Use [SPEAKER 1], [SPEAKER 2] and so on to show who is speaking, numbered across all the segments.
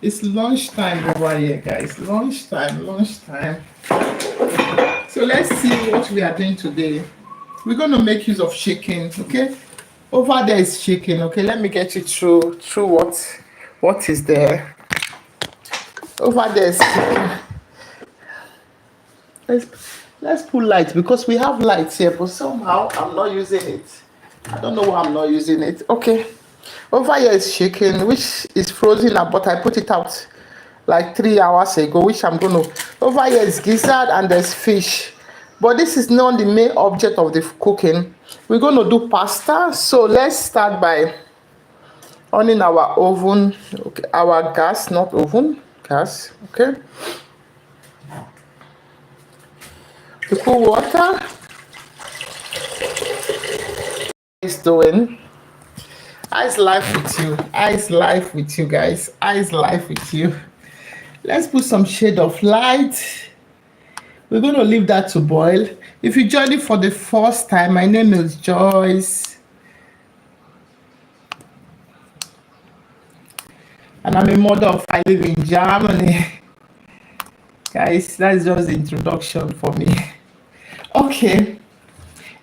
[SPEAKER 1] It's lunchtime over here, guys. Lunchtime. So let's see what we are doing today. We're going to make use of chicken, okay? Over there is chicken, okay? Let me get you through what is there. Over there is chicken. Let's put light because we have lights here, but somehow I'm not using it. I don't know why I'm not using it. Okay. Over here is chicken, which is frozen now, but I put it out like 3 hours ago, which I'm gonna. Over here is gizzard and there's fish, but this is not the main object of the cooking. We're gonna do pasta, so let's start by on our oven, okay, our gas, not oven, gas, okay. The cool water is doing. Ice life with you. Ice life with you, guys. Ice life with you. Let's put some shade of light. We're going to leave that to boil. If you join it for the first time, my name is Joyce. And I'm a mother. I live in Germany. Guys, that's just the introduction for me. Okay.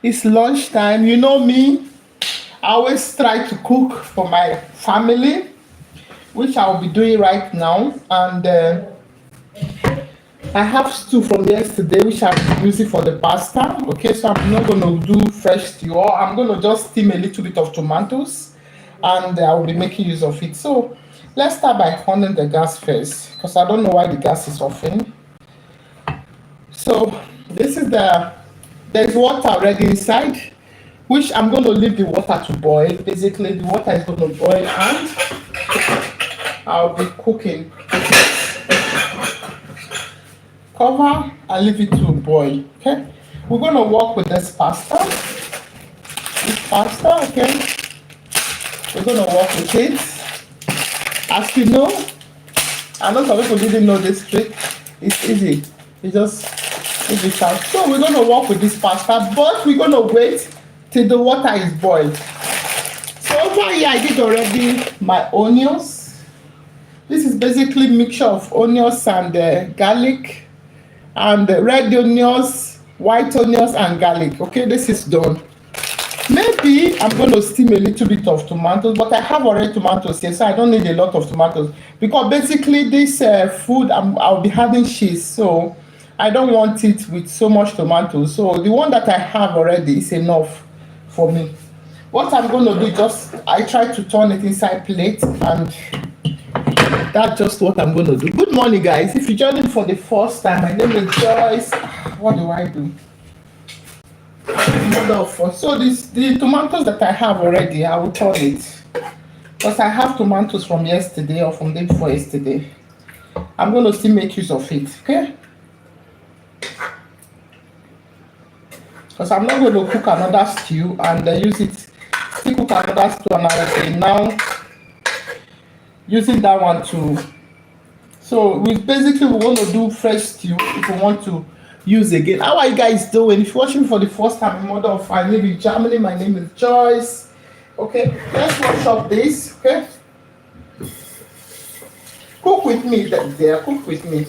[SPEAKER 1] It's lunchtime. You know me. I always try to cook for my family, which I'll be doing right now. And I have stew from yesterday, which I'm using for the pasta. Okay, so I'm not going to do fresh stew. I'm going to just steam a little bit of tomatoes, and I will be making use of it. So let's start by on the gas first, because I don't know why the gas is offing. So this is there's water already inside, which I'm going to leave the water to boil. Basically, the water is going to boil and I'll be cooking. Cover and leave it to boil, okay? We're going to work with this pasta. Okay? We're going to work with it. As you know, I know some people didn't know this trick. It's easy. You just leave it out. So we're going to work with this pasta, but we're going to wait till the water is boiled. So over here I did already my onions. This is basically mixture of onions and garlic, and red onions, white onions and garlic. Okay, this is done. Maybe I'm going to steam a little bit of tomatoes, but I have already tomatoes here, so I don't need a lot of tomatoes, because basically this food I'll be having cheese, so I don't want it with so much tomatoes. So the one that I have already is enough for me. What I'm going to do, just I try to turn it inside plate, and that's just what I'm going to do. Good morning, guys. If you joined in for the first time, my name is Joyce. What do I do? So the tomatoes that I have already, I will turn it, because I have tomatoes from yesterday or from the day before yesterday. I'm going to still make use of it, okay? Because I'm not going to cook another stew and use it, still cook another stew another day. Now, using that one too. So we want to do fresh stew if we want to use again. How are you guys doing? If you're watching for the first time, mother of five, live in Germany. My name is Joyce. Okay, let's wash up this. Okay, cook with me there. Cook with me.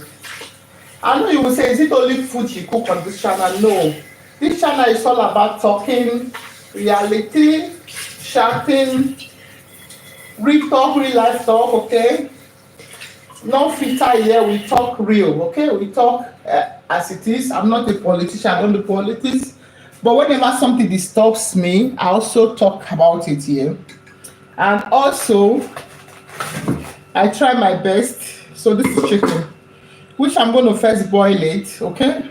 [SPEAKER 1] I know you will say, is it only food you cook on this channel? No. This channel is all about talking, reality, chatting, real talk, real life talk, okay? No filter here, we talk real, okay? We talk as it is. I'm not a politician, I don't do politics. But whenever something disturbs me, I also talk about it here. And also, I try my best. So this is chicken, which I'm going to first boil it, okay?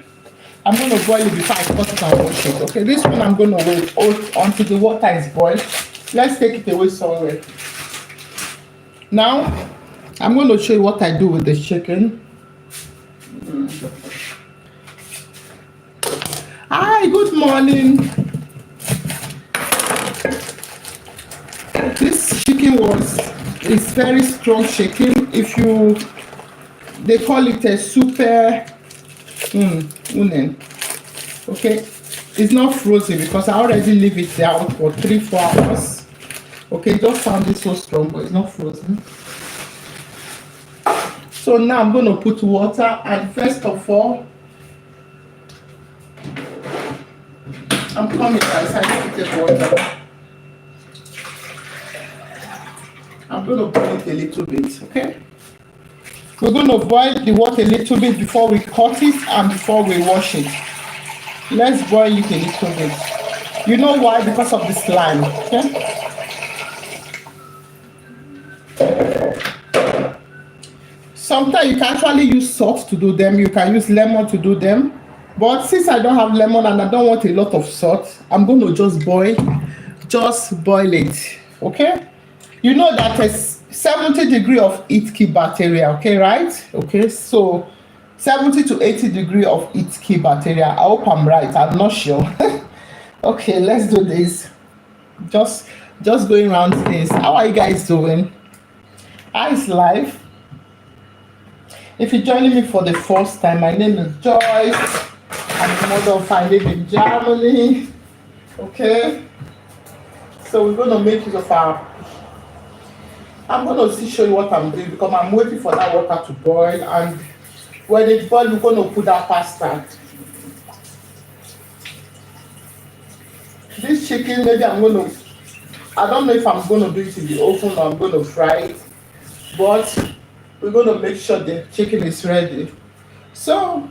[SPEAKER 1] I'm going to boil it before I cut it and wash it, okay? This one I'm going to wait until the water is boiled. Let's take it away somewhere. Now, I'm going to show you what I do with the chicken. Hi, good morning. This chicken is very strong chicken. They call it a super unen. Okay, it's not frozen because I already leave it down for 3-4 hours. Okay, it just sounded so strong, but it's not frozen. So now I'm going to put water, and first of all, I'm coming outside to take water. I'm going to boil it a little bit, okay? We're going to boil the water a little bit before we cut it and before we wash it. Let's boil it a little bit. You know why? Because of the slime, okay? Sometimes you can actually use salt to do them. You can use lemon to do them. But since I don't have lemon and I don't want a lot of salt, I'm going to just boil it, okay? You know that a 70 degree of heat keep bacteria, okay, right? Okay, so 70 to 80 degree of heat keep bacteria. I hope I'm right. I'm not sure. Okay, let's do this. Just just going around things. How are you guys doing? How is life? If you're joining me for the first time, my name is Joyce. I'm the mother of five, live in Germany. Okay, so we're gonna make use of our. I'm gonna see show you what I'm doing because I'm waiting for that water to boil, and when it boils, we're gonna put that pasta. This chicken, maybe I'm gonna. I don't know if I'm gonna do it in the oven or I'm gonna fry it, but we're gonna make sure the chicken is ready. So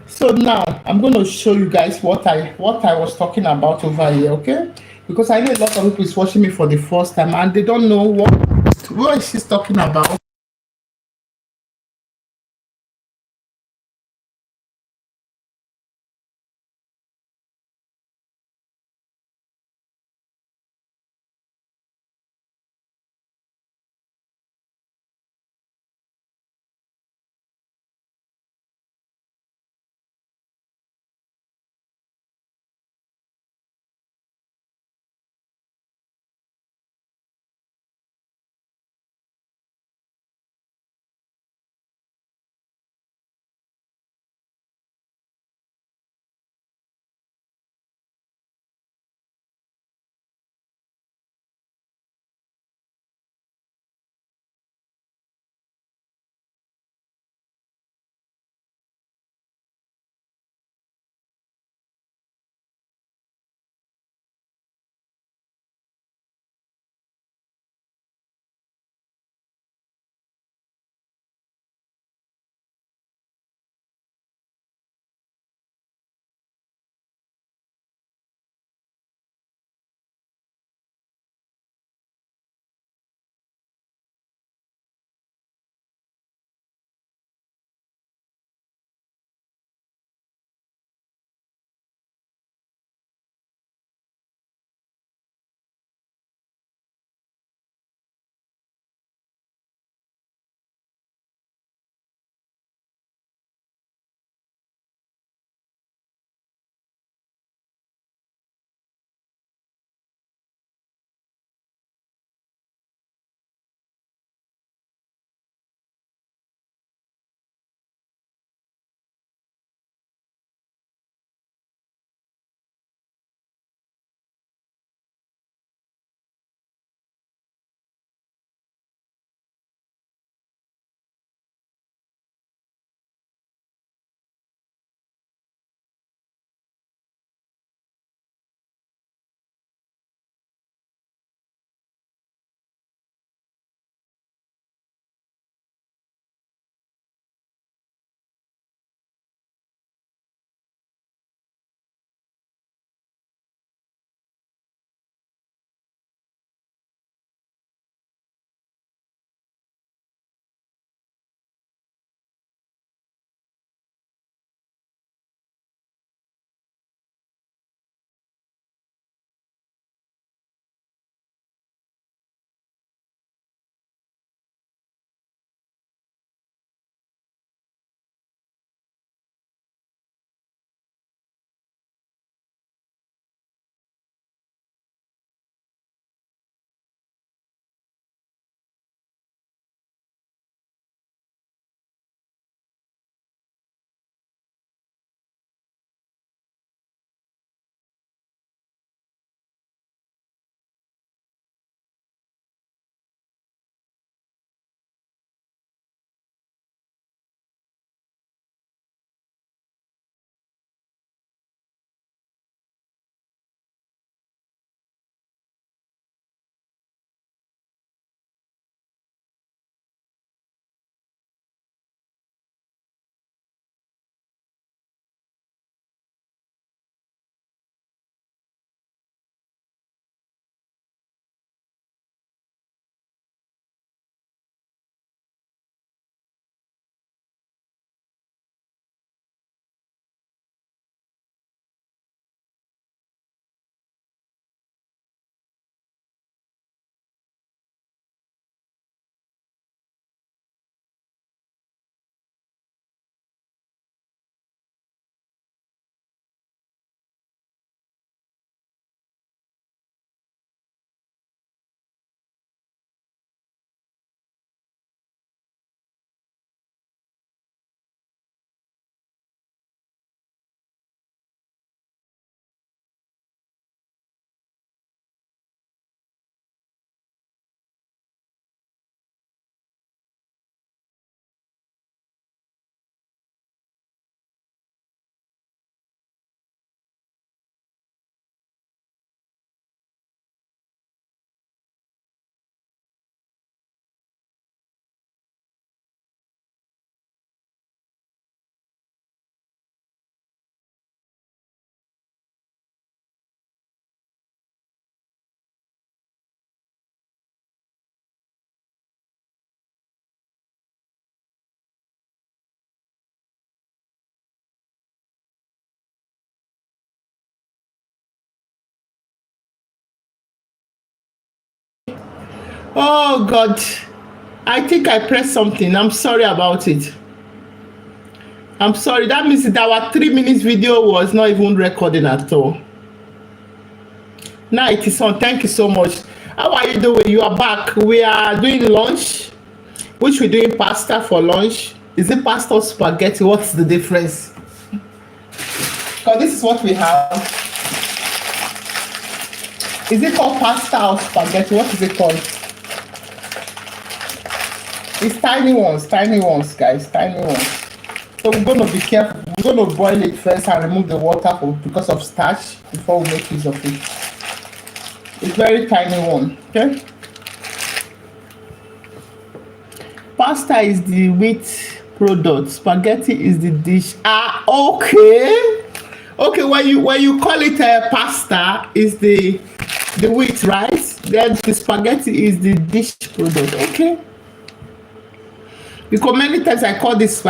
[SPEAKER 1] So now I'm going to show you guys what I was talking about over here, okay? Because I know a lot of people is watching me for the first time and they don't know what she's talking about. Oh God, I think I pressed something. I'm sorry about it. I'm sorry. That means that our 3 minutes video was not even recording at all. Now it is on. Thank you so much. How are you doing? You are back. We are doing lunch, which we're doing pasta for lunch. Is it pasta or spaghetti? What's the difference? Because this is what we have. Is it called pasta or spaghetti? What is it called? It's tiny ones, guys, tiny ones. So we're going to be careful. We're going to boil it first and remove the water because of starch before we make use of it. It's very tiny one, okay? Pasta is the wheat product. Spaghetti is the dish. Ah, okay. Okay, when you call it pasta, is the wheat, right? Then the spaghetti is the dish product. Okay. Because many times I call this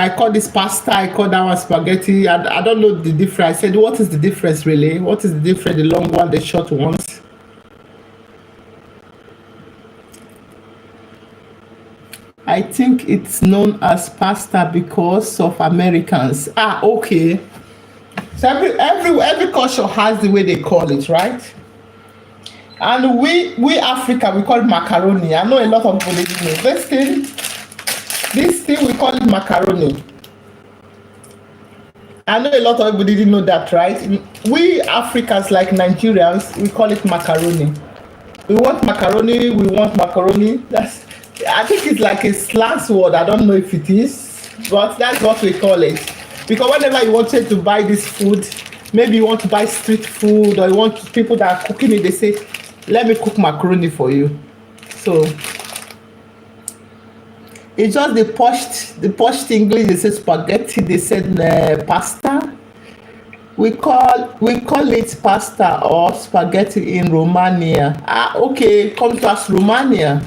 [SPEAKER 1] pasta, I call that one spaghetti. I don't know the difference. I said, what is the difference really? What is the difference? The long one, the short ones. I think it's known as pasta because of Americans. Ah, okay. So every culture has the way they call it, right? And we Africa, we call it macaroni. I know a lot of people didn't know. This thing we call it macaroni. I know a lot of people didn't know that, right? We Africans, like Nigerians, we call it macaroni. We want macaroni. I think it's like a slang word. I don't know if it is, but that's what we call it. Because whenever you wanted to buy this food, maybe you want to buy street food or you want people that are cooking it, they say, let me cook macaroni for you. So it's just the posh English. They say spaghetti. They said pasta. We call it pasta or spaghetti in Romania. Ah, okay. Come to us, Romania.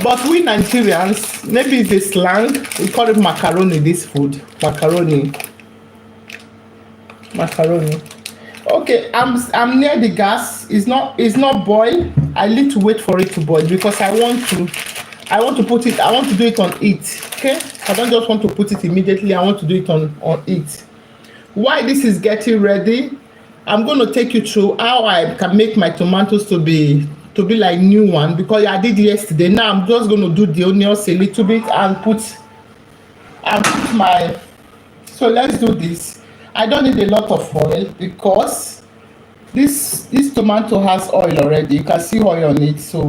[SPEAKER 1] But we Nigerians, maybe it's a slang. We call it macaroni. This food, macaroni. Okay, I'm near the gas. It's not boiled. I need to wait for it to boil because I want to do it on it. Okay, I don't just want to put it immediately. I want to do it on it. While this is getting ready, I'm going to take you through how I can make my tomatoes to be like new one, because I did yesterday. Now I'm just going to do the onions a little bit and put my. So let's do this. I don't need a lot of oil because this tomato has oil already. You can see oil on it. So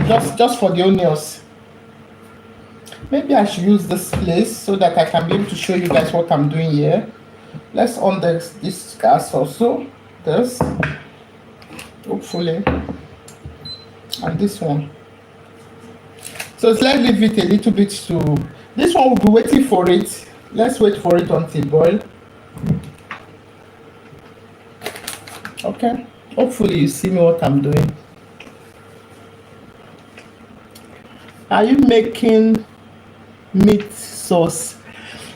[SPEAKER 1] just for the onions. Maybe I should use this place so that I can be able to show you guys what I'm doing here. Let's on this gas also. This, hopefully, and this one. So let's leave it a little bit to. This one will be waiting for it. Let's wait for it until it boil. Okay, hopefully you see me what I'm doing. Are you making meat sauce?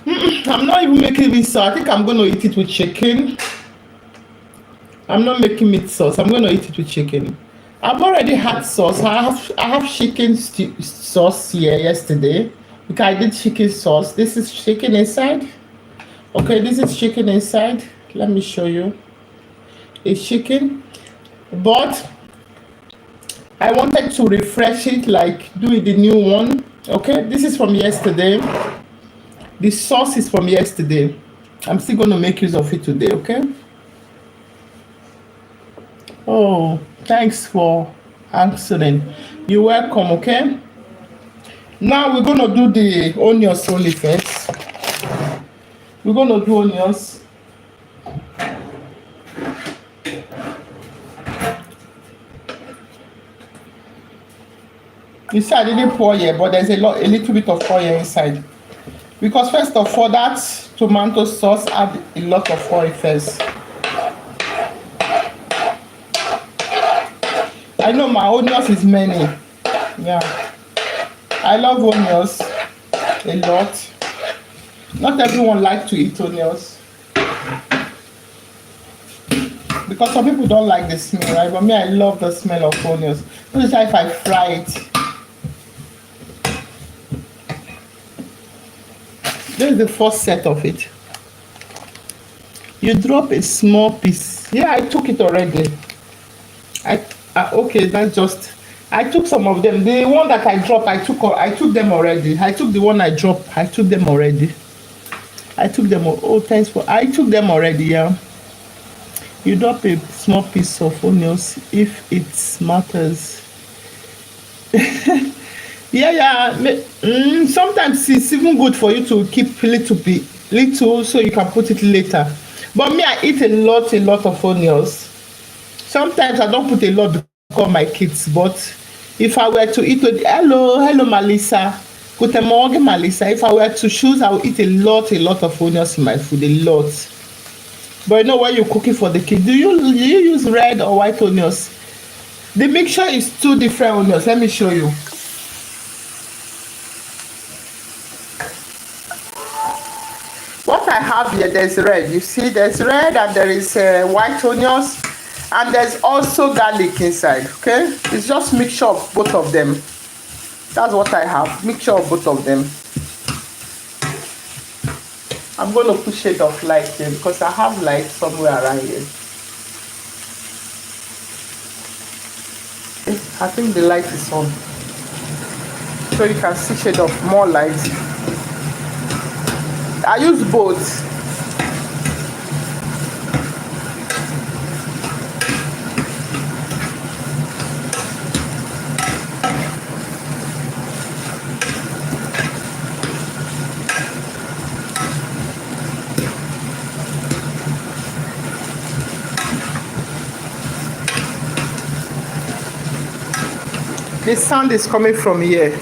[SPEAKER 1] I'm not even making meat sauce. I think I'm going to eat it with chicken. I'm not making meat sauce. I'm going to eat it with chicken. I've already had sauce. I have chicken sauce here yesterday because I did chicken sauce. This is chicken inside. Okay, this is chicken inside. Let me show you. It's chicken, but I wanted to refresh it, like do it the new one. Okay, this is from yesterday. The sauce is from yesterday. I'm still going to make use of it today. Okay. Oh, thanks for answering. You're welcome. Okay, now we're going to do the onions only first. We're going to do onions. You see, I didn't pour here, but there's a little bit of oil inside. Because first of all, that tomato sauce add a lot of oil first. I know my onions is many. Yeah, I love onions a lot. Not everyone likes to eat onions. because some people don't like the smell, right? But me, I love the smell of onions. Notice how if I fry it. This is the first set of it. You drop a small piece. Yeah, I took it already. Okay, that's just. I took some of them. The one that I dropped, I took them already. I took the one I dropped. I took them already. I took them. Oh, thanks for. I took them already. Yeah. You drop a small piece of onions if it matters. Yeah. Sometimes it's even good for you to keep little so you can put it later. But me, I eat a lot of onions. Sometimes I don't put a lot because of my kids. But if I were to eat with hello Melissa, guten Morgen Melissa. If I were to choose, I would eat a lot of onions in my food, a lot. But you know when you're cooking for the kids, do you use red or white onions? The mixture is 2 different onions. Let me show you. What I have here, there's red. You see, there's red and there is white onions, and there's also garlic inside. Okay, it's just mixture of both of them. That's what I have, mixture of both of them. I'm going to put shade of light here because I have light somewhere around here. I think the light is on, so you can see shade of more light. I use both. The sound is coming from here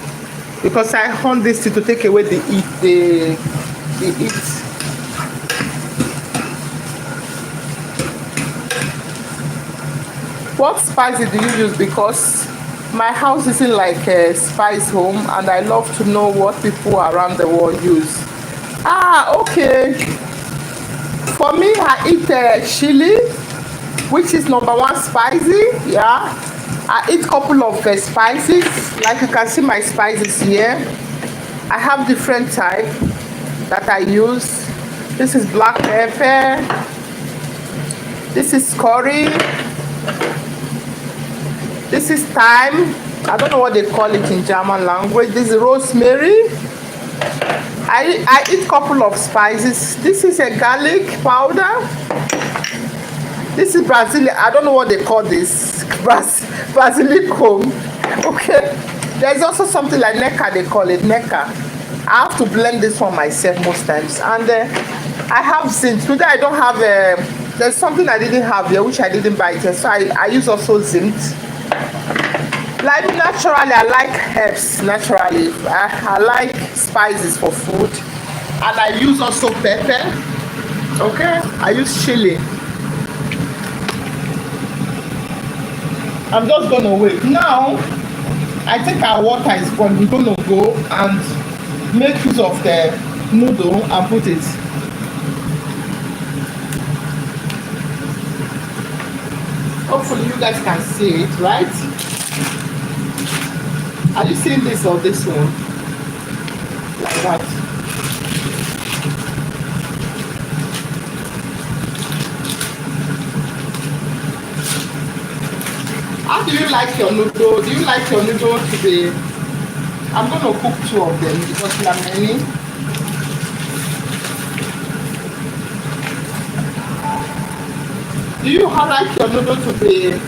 [SPEAKER 1] because I hunt this to take away the heat. What spices do you use? Because my house isn't like a spice home, and I love to know what people around the world use. Okay. For me, I eat chili, which is #1 spicy. Yeah. I eat a couple of spices. Like you can see my spices here. I have different type that I use. This is black pepper. This is curry. This is thyme. I don't know what they call it in German language. This is rosemary. I eat a couple of spices. This is a garlic powder. This is Brazilian. I don't know what they call this. Basilicum. Okay. There's also something like neca, they call it neca. I have to blend this one myself most times. And I have zinc. Today I don't have there's something I didn't have here which I didn't buy it. So I use also zinc. Like naturally, I like herbs. Naturally, I like spices for food. And I use also pepper. Okay. I use chili. I'm just gonna wait. Now, I think our water is gone. We're gonna go and make use of the noodle and put it. Hopefully you guys can see it, right? Are you seeing this or this one? Like that. How do you like your noodle? Do you like your noodle to be... I'm going to cook 2 of them because there are many. Do you like your noodle to be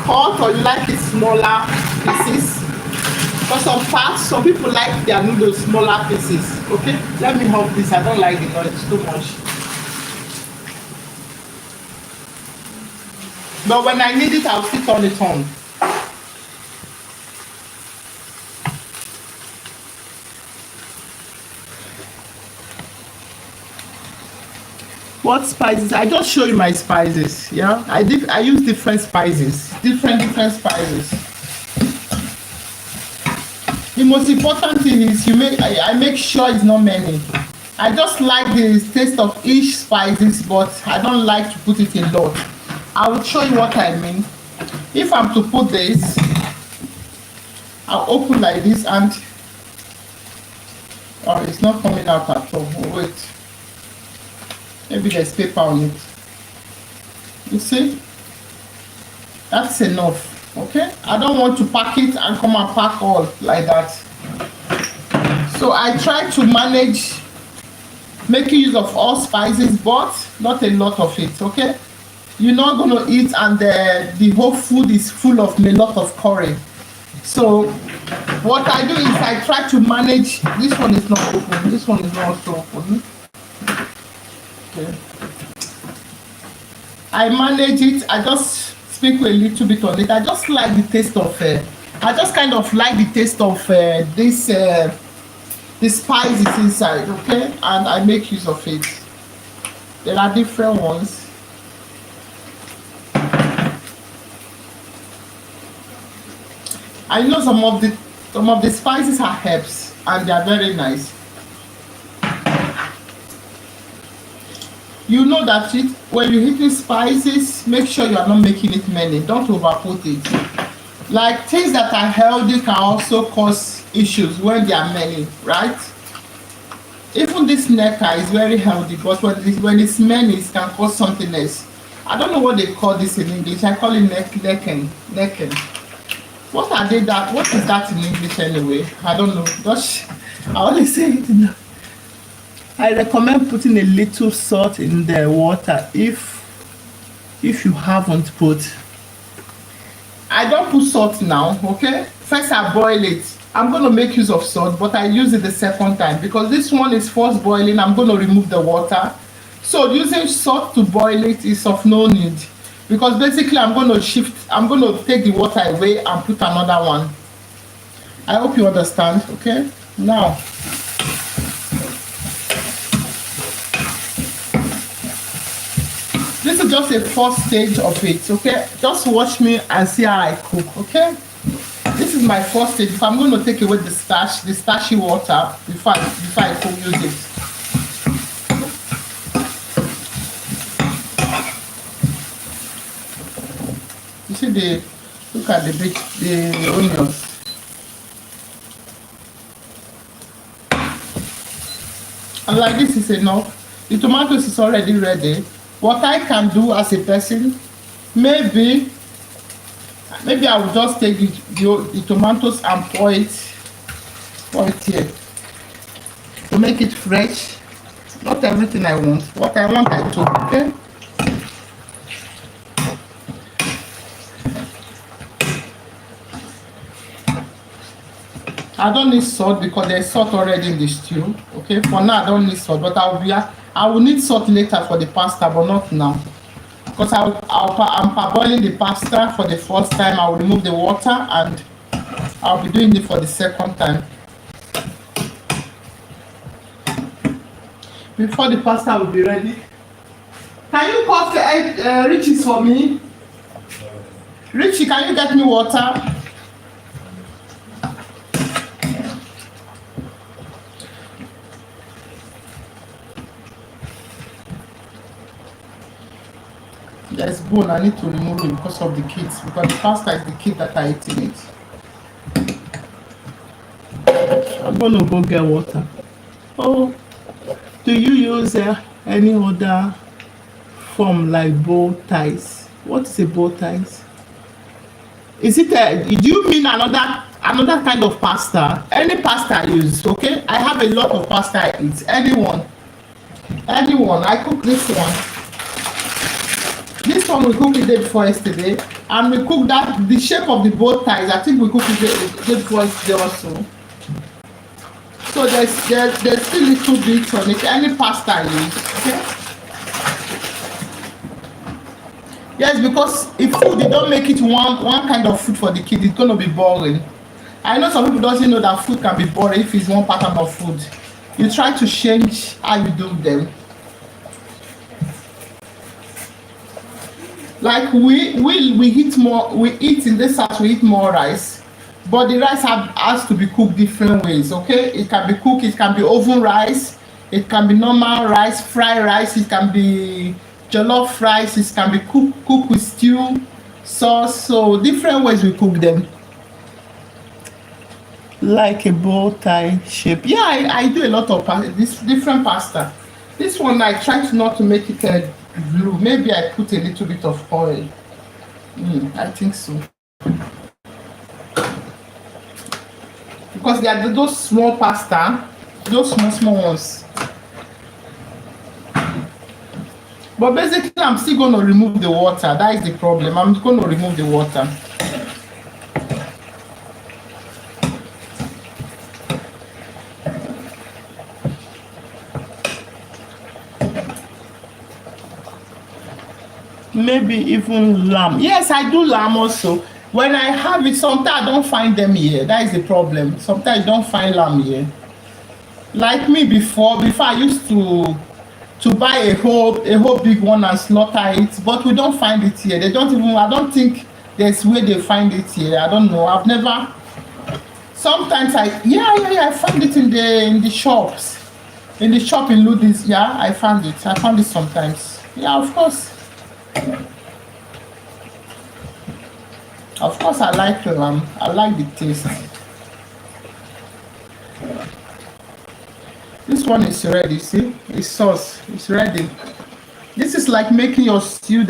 [SPEAKER 1] cut, or you like it smaller pieces? For some people like their noodles smaller pieces. Okay, let me help this. I don't like the noise too much. But when I need it, I'll still turn it on. What spices? I just show you my spices. Yeah, I use different spices, different spices. The most important thing is I make sure it's not many. I just like the taste of each spices, but I don't like to put it in lot. I will show you what I mean. If I'm to put this, I'll open like this and oh, it's not coming out at all. Oh, wait, maybe there's paper on it. You see, that's enough. Okay, I don't want to pack it and come and pack all like that. So I try to manage making use of all spices, but not a lot of it. Okay, you're not going to eat and the whole food is full of a lot of curry. So what I do is I try to manage. This one is not open. This one is not also open. Okay, I manage it. I just sprinkle a little bit on it. I just like the taste of I just kind of like the taste of this the spices inside. Okay, and I make use of it. There are different ones. I know some of the spices are herbs and they are very nice. You know that when you're eating spices, make sure you are not making it many. Don't overput it. Like things that are healthy can also cause issues when there are many, right? Even this necker is very healthy, but when it's many, it can cause something else. I don't know what they call this in English. I call it necken. What are they that? What is that in English anyway? I don't know. Just I only say it. I recommend putting a little salt in the water if you haven't put. I don't put salt now. Okay. First I boil it. I'm going to make use of salt, but I use it the second time because this one is first boiling. I'm going to remove the water. So using salt to boil it is of no need. Because basically I'm going to take the water away and put another one. I hope you understand. Okay, now this is just a first stage of it. Okay, just watch me and see how I cook. Okay, this is my first stage. If I'm going to take away the starchy water before I cook, use it. You see look at the onions. And like this is enough. The tomatoes is already ready. What I can do as a person, maybe I will just take the tomatoes and pour it here to make it fresh. Not everything I want. What I want I do. Okay. I don't need salt because there's salt already in the stew. Okay, for now I don't need salt, but I will need salt later for the pasta, but not now. Because I'm parboiling the pasta for the first time. I will remove the water and I'll be doing it for the second time. Before the pasta will be ready. Can you cut Richie's for me? Richie, can you get me water? There's bone, I need to remove it because of the kids, because the pasta is the kid that are eating it. I'm gonna go get water. Oh, do you use any other form like bow ties? What is a bow ties? Is it do you mean another kind of pasta? Any pasta I use, okay? I have a lot of pasta I eat. Anyone. I cook this one. This one we cooked the day before yesterday, and we cooked the shape of the bow ties. I think we cooked it the day before yesterday also. So there's still little bit on it. Any pasta I use, okay? Yes, because if food you don't make it one kind of food for the kid, it's gonna be boring. I know some people don't know that food can be boring if it's one pattern of food. You try to change how you do them. Like we eat more. We eat in this house. We eat more rice, but the rice has to be cooked different ways. Okay, it can be cooked. It can be oven rice. It can be normal rice, fried rice, it can be jollof rice, it can be cooked with stew, sauce. So different ways we cook them. Like a bow tie shape. Yeah, I do a lot of this different pasta. This one I try to not to make it blue. Maybe I put a little bit of oil. I think so. Because they are those small pasta, those small ones. But basically, I'm still going to remove the water. That is the problem. I'm going to remove the water. Maybe even lamb. Yes, I do lamb also. When I have it, sometimes I don't find them here. That is the problem. Sometimes I don't find lamb here. Like me before I used to buy a whole big one and slaughter it, but we don't find it here. They don't even. I don't think there's where they find it here. I don't know. I've never. Sometimes I find it in the shops, in the shop in Ludis. Yeah, I found it. I found it sometimes. Yeah, of course. Of course, I like lamb. I like the taste. This one is ready. See, it's sauce. It's ready. This is like making your stew.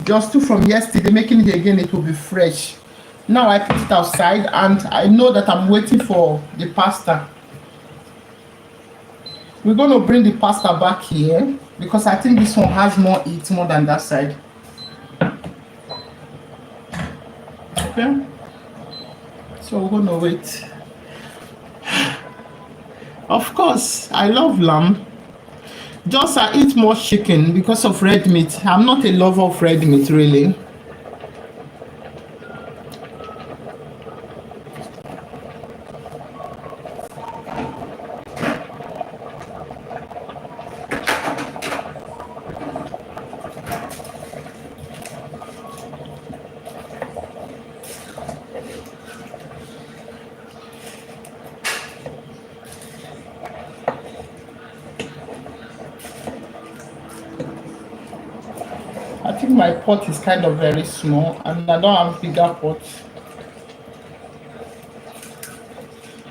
[SPEAKER 1] Your stew from yesterday. Making it again. It will be fresh. Now I put it outside, and I know that I'm waiting for the pasta. We're going to bring the pasta back here because I think this one has more than that side. Okay, so we're gonna wait. Of course, I love lamb. Just I eat more chicken because of red meat. I'm not a lover of red meat, really. I think my pot is kind of very small and I don't have bigger pot.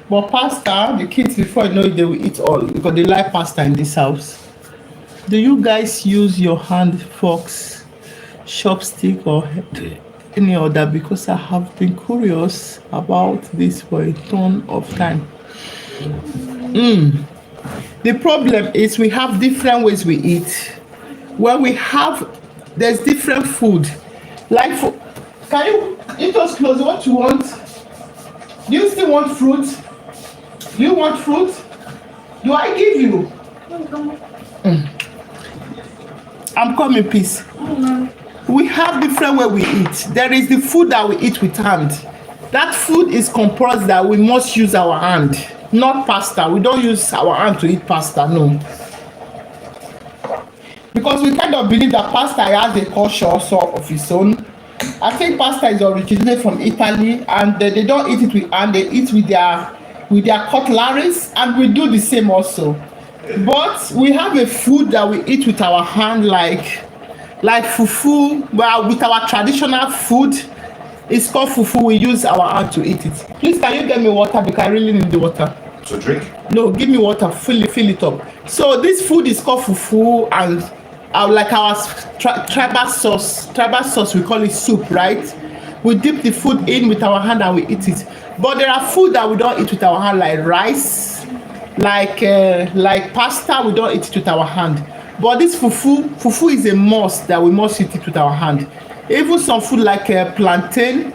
[SPEAKER 1] But pasta, the kids before you know it, they will eat all because they like pasta in this house. Do you guys use your hand forks, chopstick or any other? Because I have been curious about this for a ton of time. The problem is we have different ways we eat. When we have there's different food. Like, can you eat us close? What you want? Do you still want fruit? Do you want fruit? Do I give you? I'm coming, please. We have different way we eat. There is the food that we eat with hand. That food is composed that we must use our hand, not pasta. We don't use our hand to eat pasta, no. Because we kind of believe that pasta has a culture also of its own. I think pasta is originated from Italy, and they don't eat it with hand, they eat with their cutleries, and we do the same also. But we have a food that we eat with our hand, like fufu. Well, with our traditional food, it's called fufu. We use our hand to eat it. Please, can you get me water because I really need the water.
[SPEAKER 2] To drink?
[SPEAKER 1] No, give me water. Fill it up. So this food is called fufu, and like our tribal sauce, we call it soup, right? We dip the food in with our hand and we eat it. But there are food that we don't eat with our hand, like rice, like pasta. We don't eat it with our hand. But this fufu is a must that we must eat it with our hand. Even some food like plantain,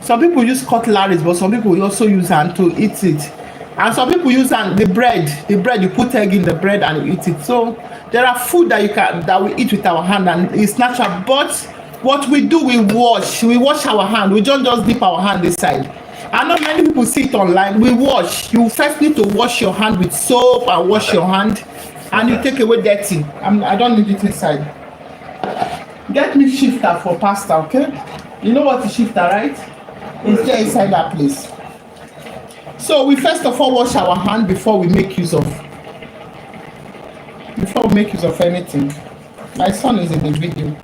[SPEAKER 1] some people use cutleries, but some people will also use hand to eat it. And some people use the bread. You put egg in the bread and you eat it. So there are food that we eat with our hand, and it's natural. But what we do, we wash our hand. We don't just dip our hand inside. I know many people see it online. We wash. You first need to wash your hand with soap and wash your hand, and you take away dirty. I don't need it inside. Get me shifter for pasta, okay? You know what is shifter, right? It's there inside that place. So we first of all wash our hand before we make use of. before we make use of anything. My son is in the video.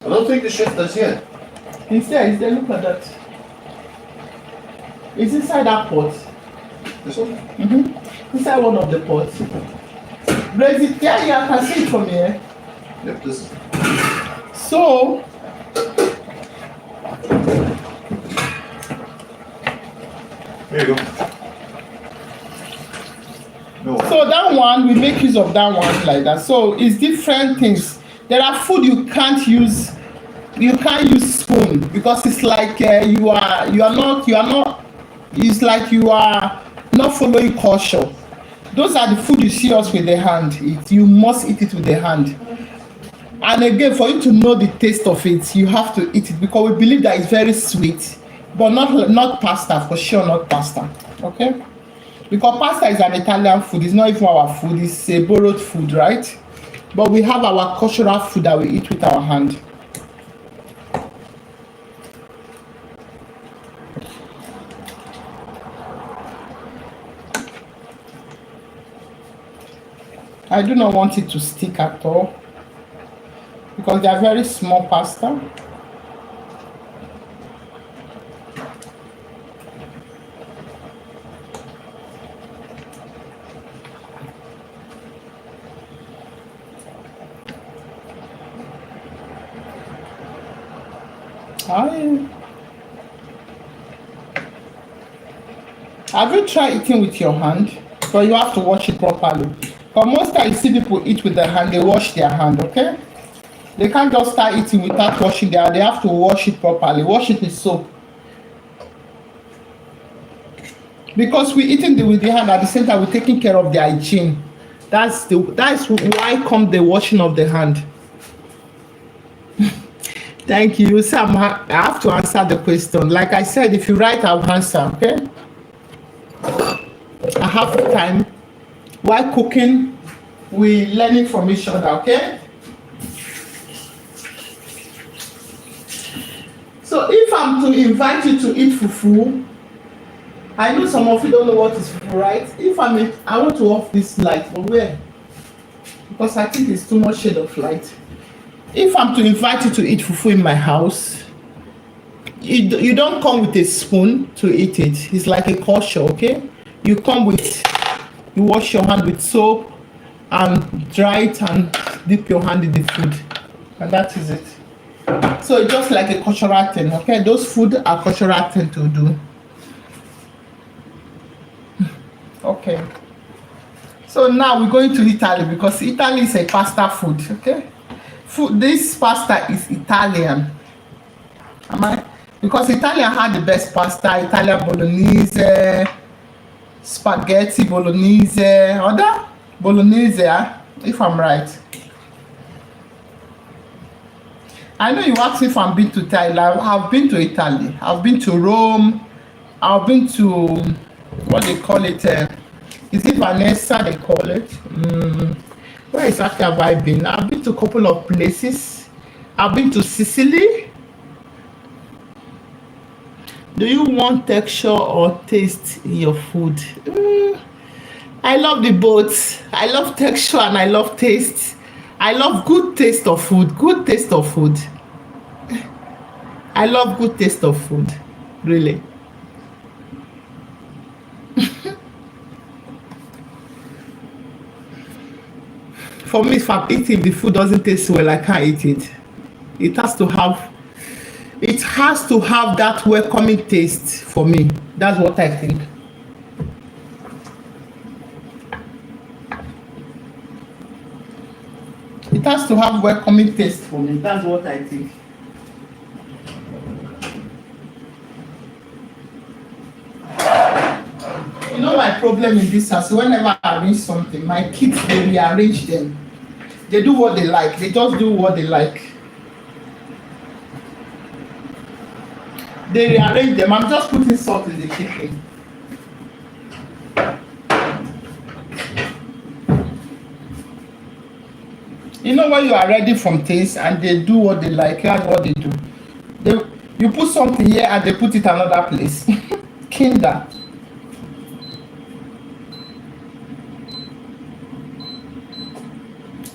[SPEAKER 2] I don't think the chef does yet.
[SPEAKER 1] He's there, look at that. It's inside that pot.
[SPEAKER 2] This one?
[SPEAKER 1] Mm-hmm. Inside one of the pots. Raise it, yeah, I can see it from here.
[SPEAKER 2] Yep, this is.
[SPEAKER 1] So,
[SPEAKER 2] There you go. No.
[SPEAKER 1] so that one, we make use of that one like that. So it's different things. There are food you can't use. You can't use spoon because it's like you are not. It's like you are not following culture. Those are the food you see us with the hand eat. You must eat it with the hand. And again, for you to know the taste of it, you have to eat it because we believe that it's very sweet, but not pasta, for sure, not pasta. Okay? Because pasta is an Italian food. It's not even our food. It's a borrowed food, right? But we have our cultural food that we eat with our hand. I do not want it to stick at all because they are very small pasta. Have you tried eating with your hand? But you have to wash it properly. But most times you see people eat with their hand, they wash their hand, okay? They can't just start eating without washing their hand. They have to wash it properly. Wash it with soap. Because we're eating with the hand at the same time, we're taking care of the hygiene. That's why come the washing of the hand. Thank you. Sam, I have to answer the question. Like I said, if you write, I'll answer, okay? I have time. While cooking, we learning from each other, okay? So if I'm to invite you to eat fufu, I know some of you don't know what is fufu, right? I want to off this light, but where? Because I think it's too much shade of light. If I'm to invite you to eat fufu in my house, you don't come with a spoon to eat it. It's like a culture, okay? You wash your hand with soap and dry it and dip your hand in the food. And that is it. So it's just like a cultural thing, okay? Those food are cultural thing to do. Okay. So now we're going to Italy because Italy is a pasta food, okay? This pasta is Italian. Because Italian had the best pasta, Italian bolognese, spaghetti bolognese, other bolognese, if I'm right. I know you asked if I've been to Thailand. I've been to Italy. I've been to Rome. I've been to, what they call it, is it Vanessa they call it? Where exactly have I been? I've been to a couple of places. I've been to Sicily. Do you want texture or taste in your food? I love the both. I love texture and I love taste. I love good taste of food. Good taste of food. I love good taste of food. Really. For me, if I'm eating, the food doesn't taste well, I can't eat it. It has to have that welcoming taste for me. That's what I think. It has to have welcoming taste for me. That's what I think. You know my problem in this house, whenever I arrange something, my kids, they rearrange them. They do what they like. They just do what they like. They rearrange them. I'm just putting salt in the chicken. You know when you are ready from things and they do what they like, that's what they do. You put something here and they put it another place. Kinder.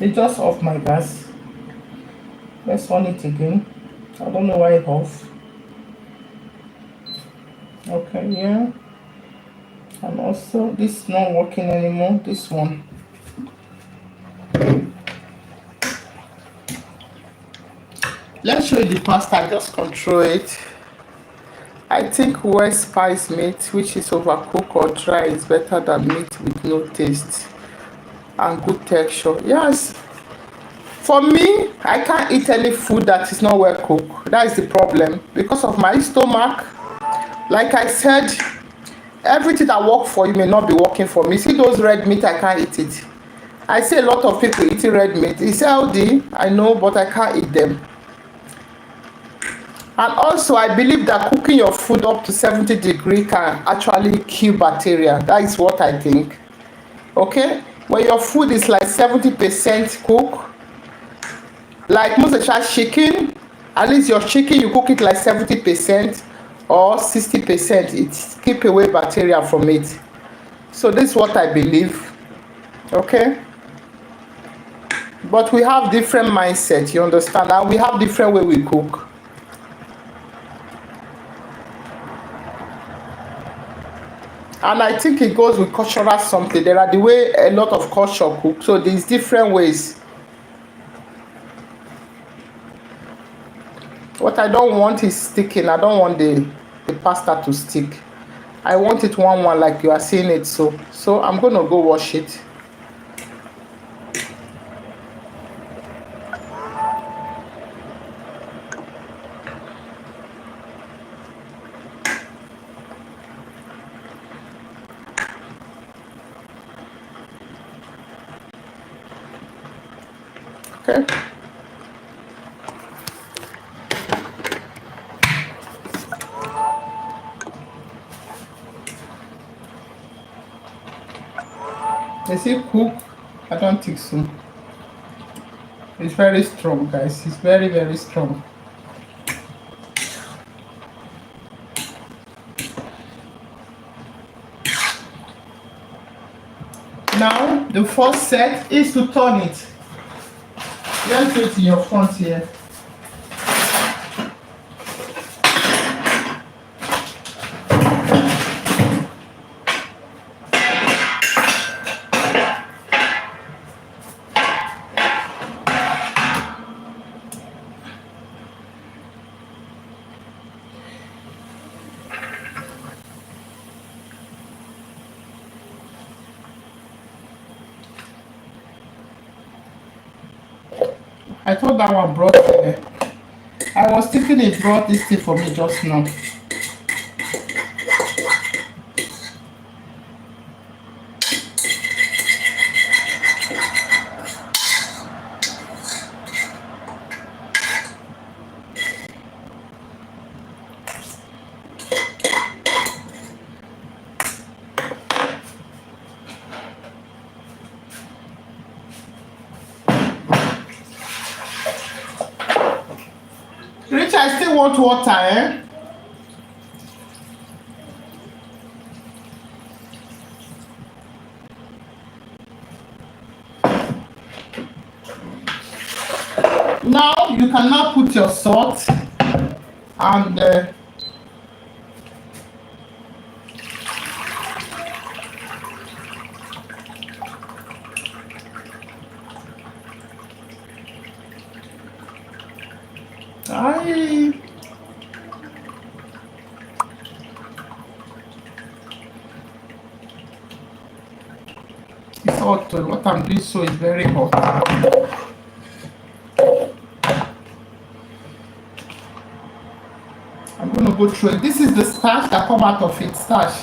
[SPEAKER 1] It just off my gas. Let's on it again. I don't know why it off. Okay, yeah. And also this is not working anymore. This one. Let's show you the pasta. Just control it. I think well spiced meat, which is overcooked or dry, is better than meat with no taste and good texture. Yes. For me, I can't eat any food that is not well cooked. That is the problem. Because of my stomach, like I said, everything that works for you may not be working for me. See those red meat, I can't eat it. I see a lot of people eating red meat. It's healthy, I know, but I can't eat them. And also, I believe that cooking your food up to 70 degrees can actually kill bacteria. That is what I think. Okay? When your food is like 70% cooked, like most of the chicken, at least your chicken, you cook it like 70% or 60%. It keep away bacteria from it. So this is what I believe. Okay? But we have different mindset, you understand? And we have different way we cook. And I think it goes with cultural something. There are the way a lot of culture cook. So there's different ways. What I don't want is sticking. I don't want the pasta to stick. I want it one like you are seeing it. So I'm going to go wash it. Okay. Is it cook? I don't think so. It's very strong, guys. It's very, very strong. Now, the first set is to turn it. Let's do it in your front here. I thought that one brought I was thinking it brought this thing for me just now. Rich, I still want water, eh? Now you can now put your salt and it's hot. What I'm doing so is very hot. I'm going to go through it. This is the starch that come out of it. Starch.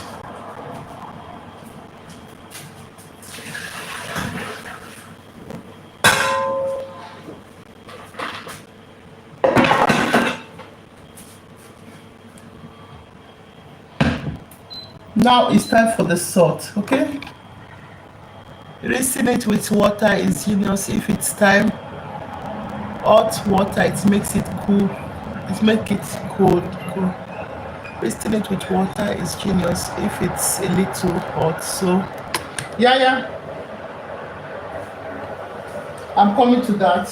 [SPEAKER 1] Now it's time for the salt, okay? Rinsing it with water is genius if it's time. Hot water, it makes it cool. It makes it cold. Rinsing it with water is genius if it's a little hot. So, yeah. I'm coming to that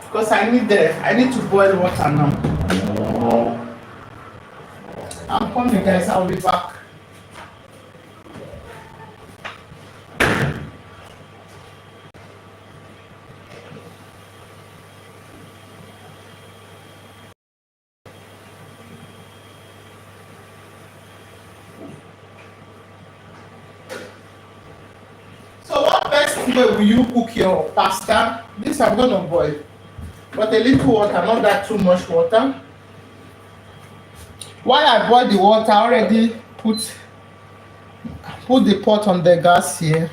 [SPEAKER 1] because I need to boil water now. I'm coming, guys. I'll be back. So what best way will you cook your pasta? This I'm gonna boil, but a little water, not that too much water. While I boil the water, I already put the pot on the gas here.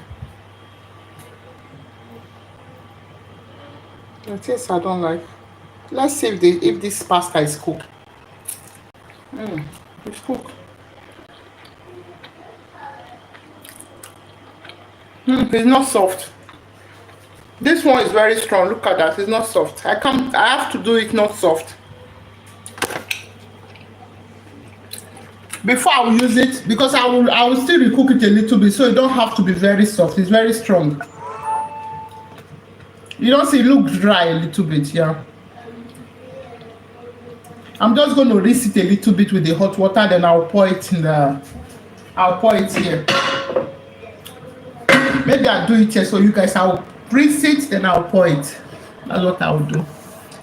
[SPEAKER 1] The taste I don't like. Let's see if this pasta is cooked. It's cooked. It's not soft. This one is very strong. Look at that. It's not soft. I have to do it not soft. Before I will use it, because I will still recook it a little bit, so it don't have to be very soft. It's very strong. You don't see it looks dry a little bit, yeah. I'm just going to rinse it a little bit with the hot water, then I'll pour it here. Maybe I'll do it here so you guys, I'll rinse it, then I'll pour it. That's what I'll do.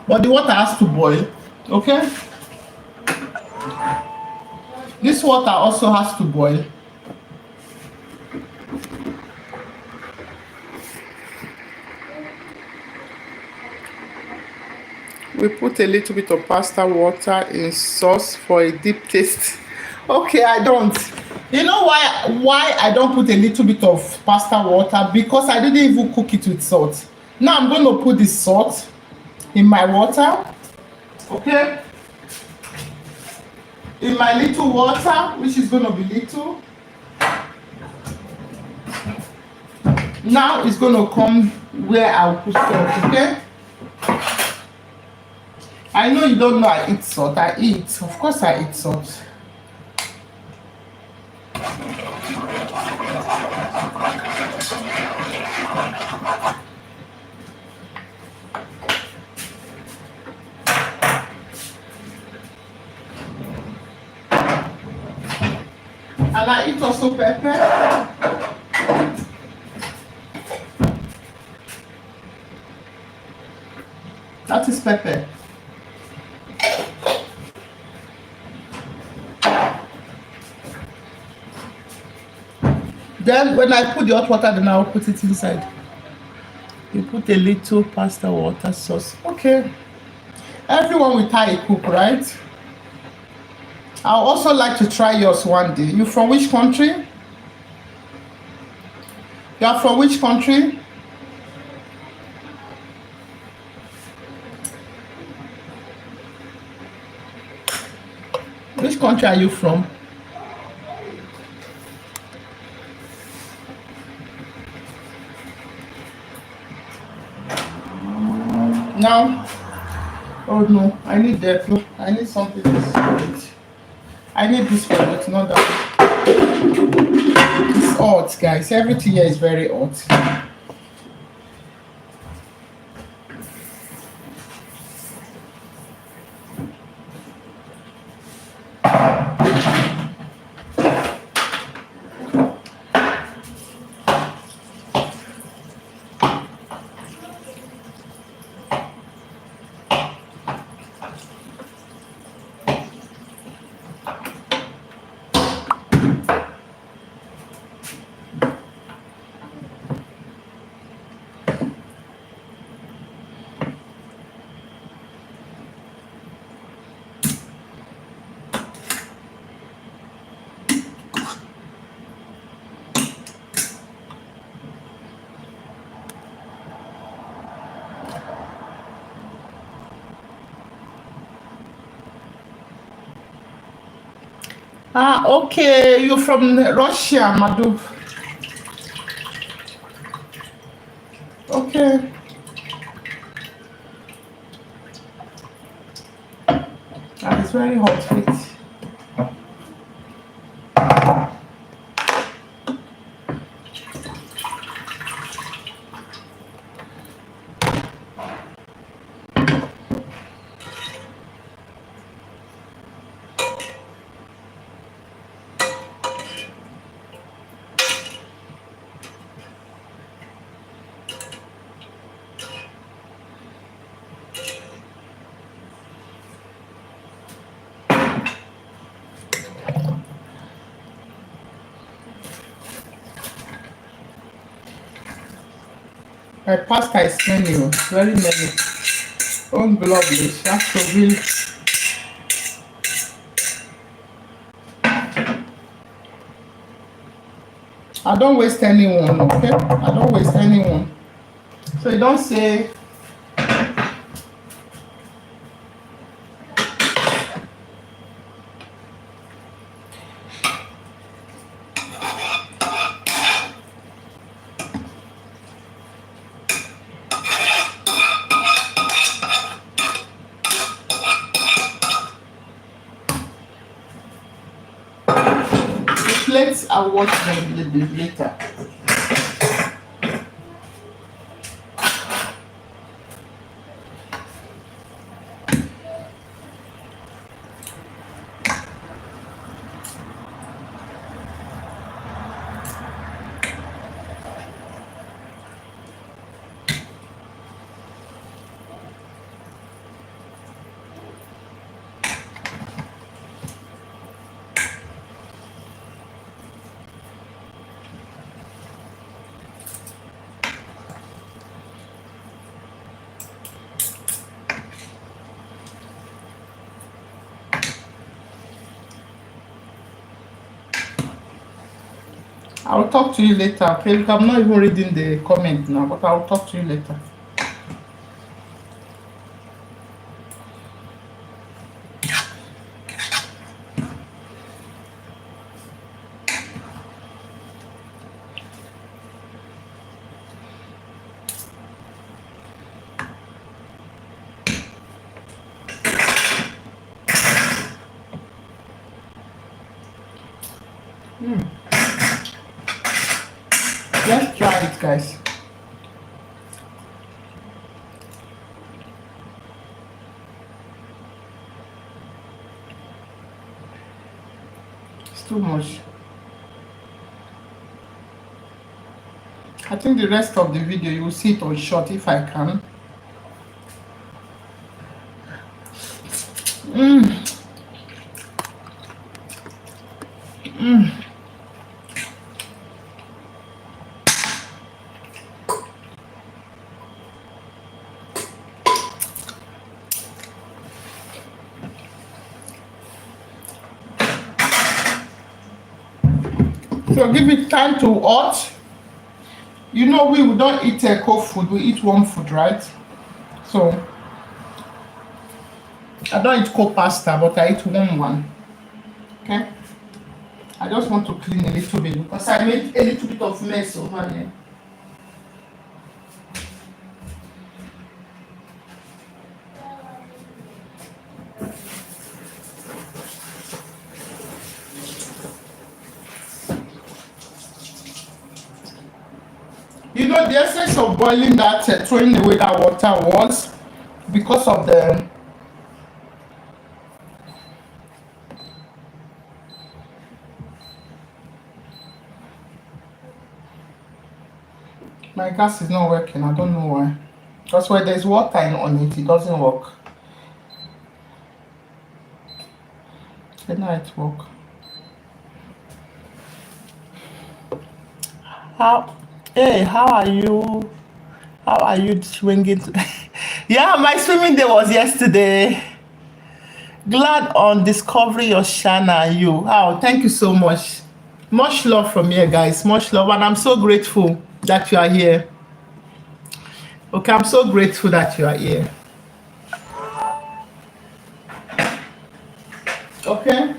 [SPEAKER 1] But the water has to boil, okay? This water also has to boil. We put a little bit of pasta water in sauce for a deep taste. Okay, I don't. You know why I don't put a little bit of pasta water? Because I didn't even cook it with salt. Now I'm going to put the salt in my water. Okay? In my little water, which is going to be little. Now it's going to come where I'll put salt, okay? I know you don't know I eat salt. I eat. Of course I eat salt. And I eat also pepper. That is pepper. Then when I put the hot water, then I'll put it inside. You put a little pasta water sauce. Okay. Everyone will try a cook, right? I would also like to try yours one day. You from which country? You are from which country? Which country are you from? Now, oh no, I need that. Look, I need something else. I need this one, but not that. It's hot, guys. Everything here is very hot. Ah, okay. You're from Russia, Madu. Okay. That is very hot, wait. My pasta is many, very many. Unlovely. That's so really. I don't waste anyone, okay? I don't waste anyone. So you don't say the plates. I'll wash them a little bit later. I'll talk to you later, okay? Look, I'm not even reading the comment now, but I'll talk to you later. Let's try it, guys. It's too much. I think the rest of the video you will see it on short if I can. So give it time to hot. You know we don't eat cold food, we eat warm food, right? So I don't eat cold pasta, but I eat warm one. Okay? I just want to clean a little bit because I made a little bit of mess over here. You know the essence of boiling that, throwing away that water was because of the my gas is not working. I don't know why. Because when there's water on it, it doesn't work. Okay, now it work. How are you? How are you swinging? Yeah, my swimming day was yesterday. Glad on discovering your channel. Thank you so much. Much love from here, guys. Much love, and I'm so grateful that you are here. Okay, I'm so grateful that you are here. Okay,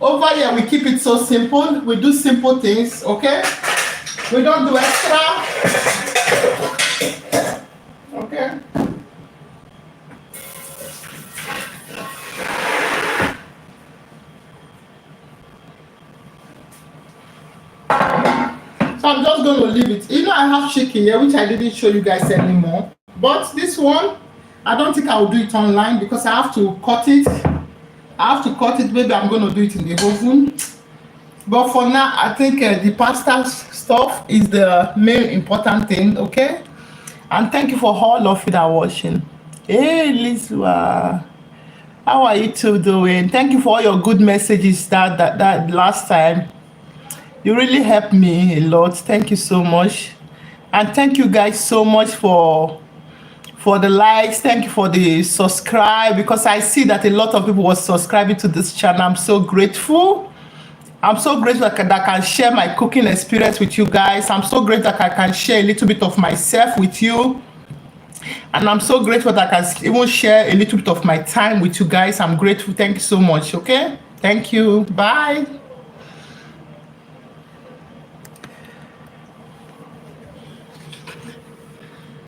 [SPEAKER 1] over here we keep it so simple. We do simple things. Okay, we don't do extra. Okay. So I'm just going to leave it. You know, I have chicken here, which I didn't show you guys anymore. But this one, I don't think I will do it online because I have to cut it. Maybe I'm going to do it in the oven. But for now, I think the pasta stuff is the main important thing, okay? And thank you for all of you that are watching. Hey, Lizwa. How are you two doing? Thank you for all your good messages that last time. You really helped me a lot. Thank you so much. And thank you guys so much for the likes. Thank you for the subscribe, because I see that a lot of people were subscribing to this channel. I'm so grateful. I'm so grateful that I can share my cooking experience with you guys. I'm so grateful that I can share a little bit of myself with you. And I'm so grateful that I can even share a little bit of my time with you guys. I'm grateful. Thank you so much. Okay? Thank you. Bye.